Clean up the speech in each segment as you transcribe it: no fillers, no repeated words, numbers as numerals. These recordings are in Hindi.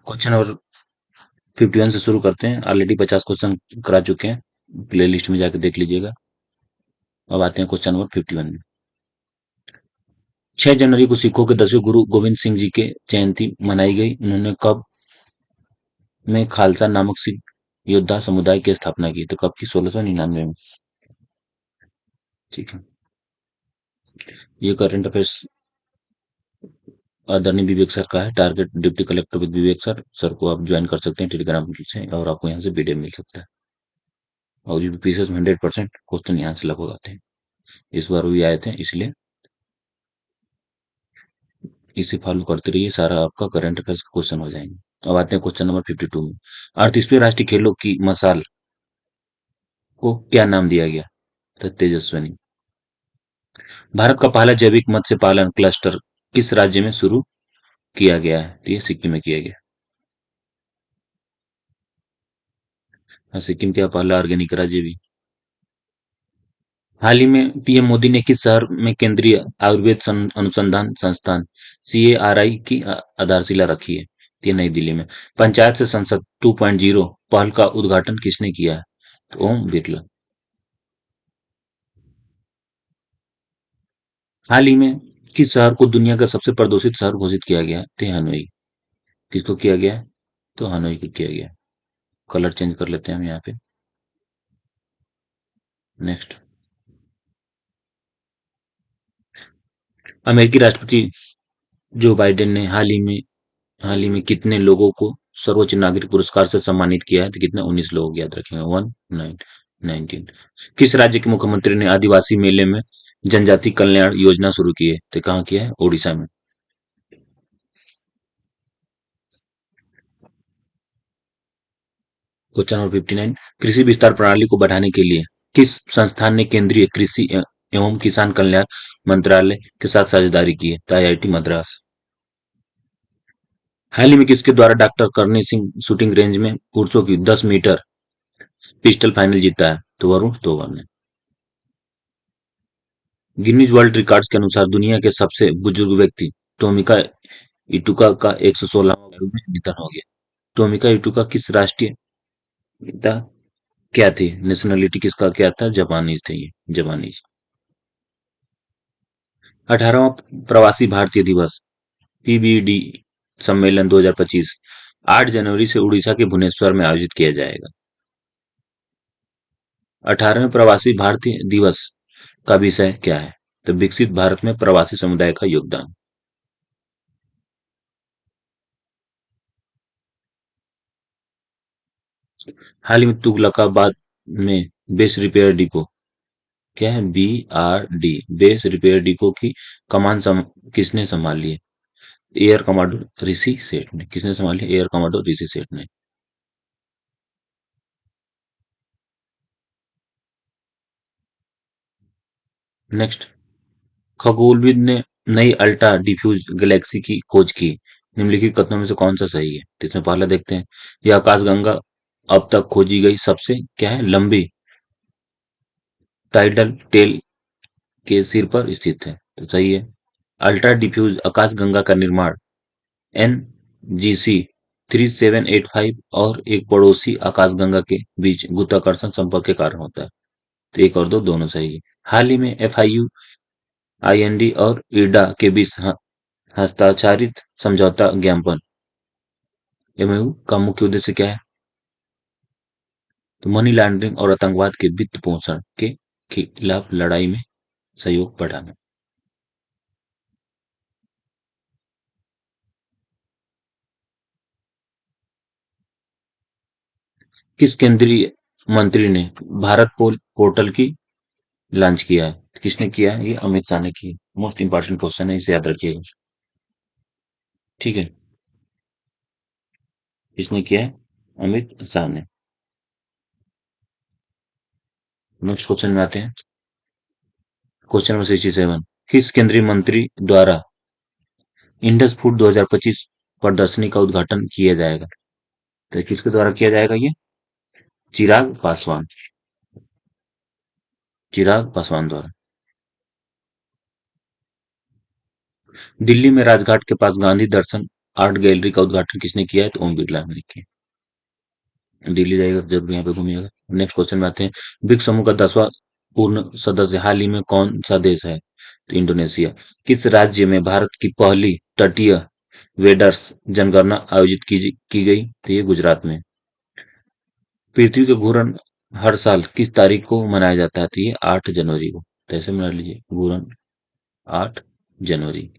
क्वेश्चन नंबर 51 से शुरू करते हैं। ऑलरेडी 50 क्वेश्चन करा चुके हैं, प्ले लिस्ट में जाकर देख लीजिएगा। अब आते हैं क्वेश्चन नंबर 51 में। 6 जनवरी को सिखों के 10वें गुरु गोविंद सिंह जी के जयंती मनाई गई। उन्होंने कब में खालसा नामक सिख योद्धा समुदाय की स्थापना की? तो कब की? 1699 में। ठीक है, ये करंट अफेयर्स आदरणीय विवेक सर का है। Target deputy collector with Vivek sir. Sir को आप ज्वाइन कर सकते हैं टेलीग्राम से, और आपको यहाँ से पीडीएफ मिल सकता है। और यूपीएससी में 100% क्वेश्चन यहाँ से लगभग आते हैं। इस बार भी आए थे, इसलिए इसे फॉलो करते रहिए, सारा आपका करंट अफेयर्स का क्वेश्चन हो जाएंगे। अब आते हैं क्वेश्चन नंबर 52 में। 38वें राष्ट्रीय खेलों की मशाल को क्या नाम दिया गया? तो तेजस्विनी। भारत का पहला जैविक मत्स्य पालन क्लस्टर किस राज्य में शुरू किया गया है? तो ये सिक्किम में किया गया। हाँ, सिक्किम का पहला ऑर्गेनिक राज्य भी। हाल ही में पीएम मोदी ने किस शहर में केंद्रीय आयुर्वेद अनुसंधान संस्थान सीएआरआई की आधारशिला रखी है? ये नई दिल्ली में। पंचायत से संसद 2.0 पहल का उद्घाटन किसने किया है? तो ओम बिरला। हाल ही में किस शहर को दुनिया का सबसे प्रदूषित शहर घोषित किया गया है? तो हनोई। किसको किया गया है? तो हनोई को किया गया। कलर चेंज कर लेते हैं हम यहाँ पे। नेक्स्ट। अमेरिकी राष्ट्रपति जो बाइडेन ने हाल ही में कितने लोगों को सर्वोच्च नागरिक पुरस्कार से सम्मानित किया है? तो कितने? 19 लोग, याद रखेंगे। 19। किस राज्य के मुख्यमंत्री ने आदिवासी मेले में जनजाति कल्याण योजना शुरू की है? तो कहाँ किया है? ओडिशा में। Question number 59। कृषि विस्तार प्रणाली को बढ़ाने के लिए किस संस्थान ने केंद्रीय कृषि एवं किसान कल्याण मंत्रालय के साथ साझेदारी की है? तो आईआईटी मद्रास। हाल ही में किसके द्वारा doctor Karni Singh shooting range में पुरुषों की 10 मीटर पिस्टल फाइनल जीता है? तो वरुण तोमर ने। गिनीज वर्ल्ड रिकॉर्ड्स के अनुसार दुनिया के सबसे बुजुर्ग व्यक्ति टोमिका इटुका का 116वां आयु में निधन हो गया। टोमिका इटुका किस राष्ट्रीय नेता क्या थी? नेशनलिटी किसका क्या था? जापानीज थे ये, जापानीज। 18वां प्रवासी भारतीय दिवस पीबीडी सम्मेलन 2025 8 जनवरी से उड़ीसा के भुवनेश्वर में आयोजित किया जाएगा। 18वें प्रवासी भारतीय दिवस का विषय क्या है? तो विकसित भारत में प्रवासी समुदाय का योगदान। हाल ही में तुगलकाबाद में बेस रिपेयर डिपो क्या है? BRD बेस रिपेयर डिपो की कमान किसने संभाल ली है? एयर कमांडो ऋषि सेठ ने। किसने संभाली? एयर कमांडो ऋषि सेठ ने। नेक्स्ट। खगोलविद ने नई अल्ट्रा डिफ्यूज गैलेक्सी की खोज की। निम्नलिखित कथनों में से कौन सा सही है? तो इसमें पहला देखते हैं। यह आकाशगंगा अब तक खोजी गई सबसे क्या है? लंबी टाइडल टेल के सिर पर स्थित है। तो सही है। अल्ट्रा डिफ्यूज आकाशगंगा का निर्माण NGC 3785 और एक पड़ोसी आकाशगंगा के बीच गुरुत्वाकर्षण संपर्क के कारण होता है। तो एक और दो दोनों सही है। हाल ही में FIU IND और इरडा के बीच हस्ताक्षरित समझौता ज्ञापन MOU का मुख्य उद्देश्य क्या है? तो मनी लॉन्ड्रिंग और आतंकवाद के वित्त पोषण के खिलाफ लड़ाई में सहयोग बढ़ाना। किस केंद्रीय मंत्री ने भारत पोर्टल की लॉन्च किया है? किसने किया है? ये अमित शाह ने की। मोस्ट इंपॉर्टेंट क्वेश्चन है, इसे याद रखिएगा। ठीक है, किसने किया है? अमित शाह ने। नेक्स्ट क्वेश्चन में आते हैं। Question number 67। किस केंद्रीय मंत्री द्वारा इंडस फूड 2025 प्रदर्शनी का उद्घाटन किया जाएगा? तो किसके द्वारा किया जाएगा ये? चिराग पासवान। चिराग पासवान द्वारा। दिल्ली में राजघाट के पास गांधी दर्शन आर्ट गैलरी का उद्घाटन किसने किया है? तो ओम बिरला ने किया। दिल्ली जाइएगा तो जरूर यहाँ पे घूमिएगा। नेक्स्ट क्वेश्चन में आते हैं। ब्रिक्स समूह का 10वां पूर्ण सदस्य हाल ही में कौन सा देश है? तो इंडोनेशिया। किस राज्य में भारत की पहली तटीय वेडर्स जनगणना आयोजित की गई? तो ये गुजरात में। पृथ्वी का घूर्णन हर साल किस तारीख को मनाया जाता है? तो ये 8 जनवरी को। तो ऐसे मना लीजिए, घूर्णन 8 जनवरी।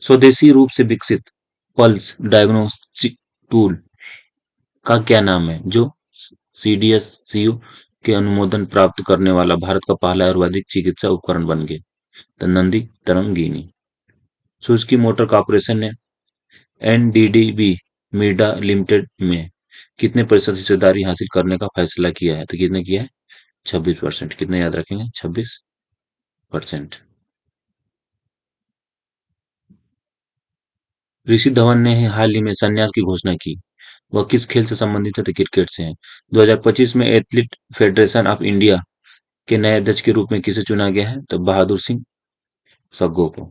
स्वदेशी रूप से विकसित पल्स डायग्नोस्टिक टूल का क्या नाम है, जो सीडीएससीयू के अनुमोदन प्राप्त करने वाला भारत का पहला आयुर्वेदिक चिकित्सा उपकरण बन गए? तो Nandi Tarangini. Suzuki motor corporation ने एनडीडीबी मिर्डा लिमिटेड में कितने प्रतिशत हिस्सेदारी हासिल करने का फैसला किया है? तो कितने किया है? 26%। कितने याद रखेंगे? 26%। ऋषि धवन ने हाल ही में संन्यास की घोषणा की। वह किस खेल से संबंधित है? तो क्रिकेट से है। 2025 में एथलीट फेडरेशन ऑफ इंडिया के नए अध्यक्ष के रूप में किसे चुना गया है? तो बहादुर सिंह सग्गो को।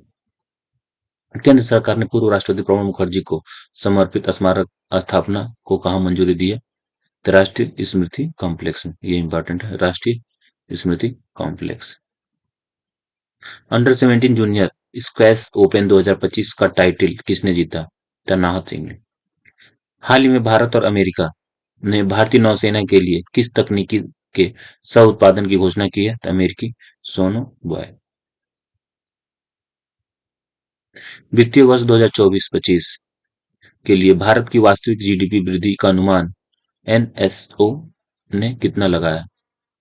केंद्र सरकार ने पूर्व राष्ट्रपति प्रणब मुखर्जी को समर्पित स्मारक स्थापना को कहाँ मंजूरी दी है? तो राष्ट्रीय स्मृति कॉम्प्लेक्स में। ये इंपॉर्टेंट है, राष्ट्रीय स्मृति complex. Under 17 junior squash open 2025 का टाइटल किसने जीता? तो नाहत सिंह ने। हाल ही में भारत और अमेरिका ने भारतीय नौसेना के लिए किस तकनीकी के सह उत्पादन की घोषणा की है? तो अमेरिकी सोनो बॉय। वित्तीय वर्ष 2024-25 के लिए भारत की वास्तविक जीडीपी वृद्धि का अनुमान एनएसओ ने कितना लगाया?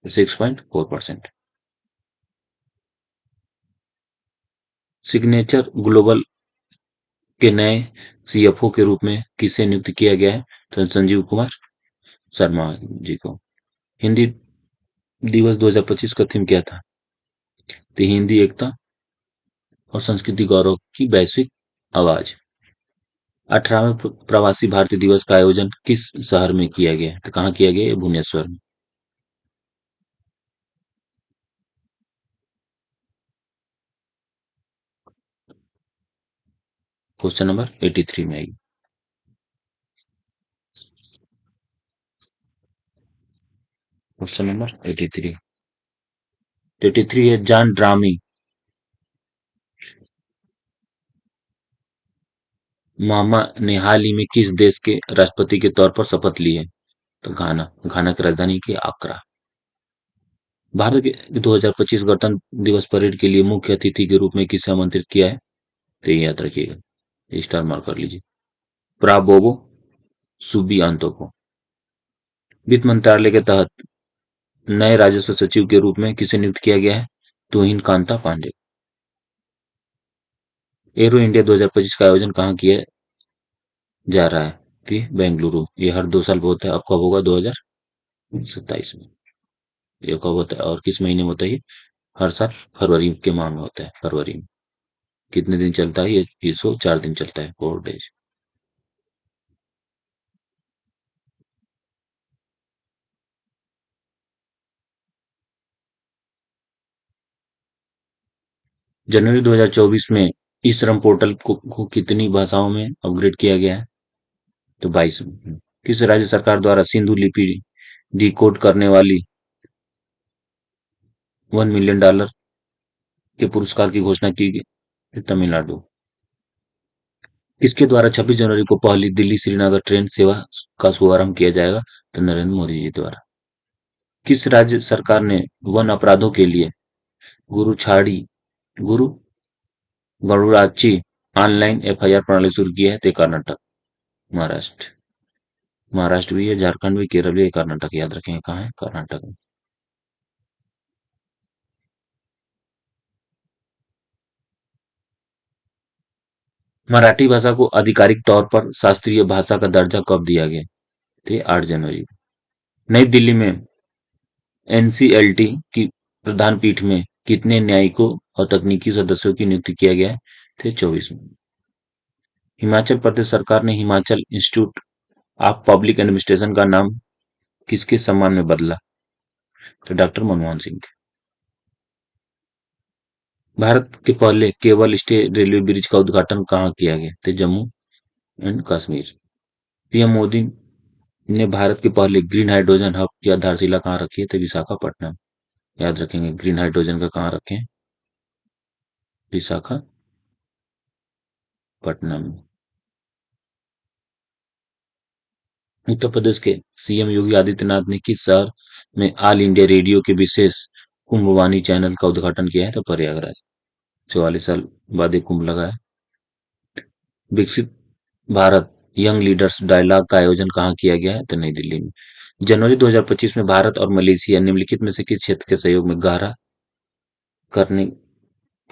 6.4%। सिग्नेचर ग्लोबल के नए सीएफओ के रूप में किसे नियुक्त किया गया है? तो संजीव कुमार शर्मा जी को। हिंदी दिवस 2025 का थीम क्या था? तो हिंदी एकता और संस्कृति गौरव की वैश्विक आवाज। 18वें प्रवासी भारतीय दिवस का आयोजन किस शहर में किया गया? तो कहाँ किया गया? भुवनेश्वर में। क्वेश्चन नंबर 83 में आएगी। Question number 83। 83 है जॉन ड्रामी मामा ने हाल ही में किस देश के राष्ट्रपति के तौर पर शपथ ली है? तो घाना। घाना की राजधानी की आक्रा। भारत के 2025 गणतंत्र दिवस परेड के लिए मुख्य अतिथि के रूप में किसे आमंत्रित किया है? तो ये याद रखिएगा, स्टार मार्क कर लीजिए। प्राबोवो सुबियांतो को। वित्त मंत्रालय के तहत नए राजस्व सचिव के रूप में किसे नियुक्त किया गया है? तुहिन कांता पांडे। एरो इंडिया 2025 का आयोजन कहाँ किया जा रहा है? कि बेंगलुरु। ये हर 2 साल पे होता है। अब कब होगा? 2027 में। ये कब होता है और किस महीने में होता है? ये हर साल फरवरी के माह में होता है, फरवरी में। कितने दिन चलता है? ये शो 4 दिन चलता है, 4 डेज। जनवरी 2024 में ई श्रम पोर्टल को कितनी भाषाओं में अपग्रेड किया गया है? तो 22 में। किस राज्य सरकार द्वारा सिंधु लिपि डिकोड करने वाली $1 मिलियन के पुरस्कार की घोषणा की गई? तमिलनाडु। किसके द्वारा 26 जनवरी को पहली दिल्ली श्रीनगर ट्रेन सेवा का शुभारंभ किया जाएगा? तो नरेंद्र मोदी जी द्वारा। किस राज्य सरकार ने वन अपराधों के लिए गुरु छाड़ी गुरु गरुड़ाची ऑनलाइन एफआईआर प्रणाली शुरू की है? तो कर्नाटक। महाराष्ट्र। महाराष्ट्र भी है, झारखंड भी, केरल भी है, कर्नाटक। याद रखेंगे कहाँ है? कर्नाटक में। मराठी भाषा को आधिकारिक तौर पर शास्त्रीय भाषा का दर्जा कब दिया गया? तो 8 जनवरी को। नई दिल्ली में एनसीएलटी की प्रधान पीठ में कितने न्यायिकों और तकनीकी सदस्यों की नियुक्ति किया गया है? थे 24 में। हिमाचल प्रदेश सरकार ने Himachal institute of public administration का नाम किसके सम्मान में बदला? तो डॉक्टर मनमोहन सिंह। भारत के पहले केबल स्टे रेलवे ब्रिज का उद्घाटन कहाँ किया गया? तो जम्मू एंड कश्मीर। पीएम मोदी ने भारत के पहले ग्रीन हाइड्रोजन हब की आधारशिला कहाँ रखी है? तो विशाखापट्टनम। याद रखेंगे ग्रीन हाइड्रोजन का कहाँ रखें? विशाखापट्टनम। 'उत्तर प्रदेश के सीएम योगी आदित्यनाथ ने किस शहर में ऑल इंडिया रेडियो के विशेष कुंभवाणी चैनल का उद्घाटन किया है? तो प्रयागराज। 44 साल बाद ये कुंभ लगा है। विकसित भारत यंग लीडर्स डायलॉग का आयोजन कहाँ किया गया है? तो नई दिल्ली में। जनवरी 2025 में भारत और मलेशिया निम्नलिखित में से किस क्षेत्र के सहयोग में गहरा करने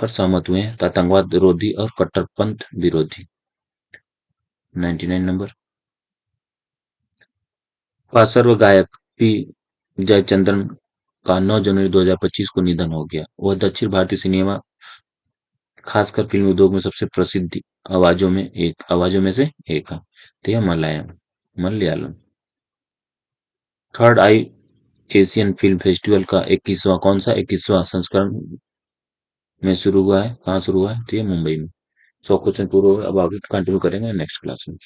पर सहमत हुए हैं? तो आतंकवाद विरोधी और कट्टरपंथ विरोधी। 99 नंबर। पार्श्व गायक पी जयचंद्रन का 9 जनवरी 2025 को निधन हो गया। वह दक्षिण भारतीय सिनेमा, खासकर फिल्म उद्योग में सबसे प्रसिद्ध आवाजों में से एक है। तो यह मलयालम। थर्ड आई एशियन फिल्म फेस्टिवल का 21वां संस्करण में शुरू हुआ है? कहाँ शुरू हुआ है? तो ये मुंबई में। 100 क्वेश्चन पूरे हुए। अब आगे कंटिन्यू करेंगे नेक्स्ट क्लास में।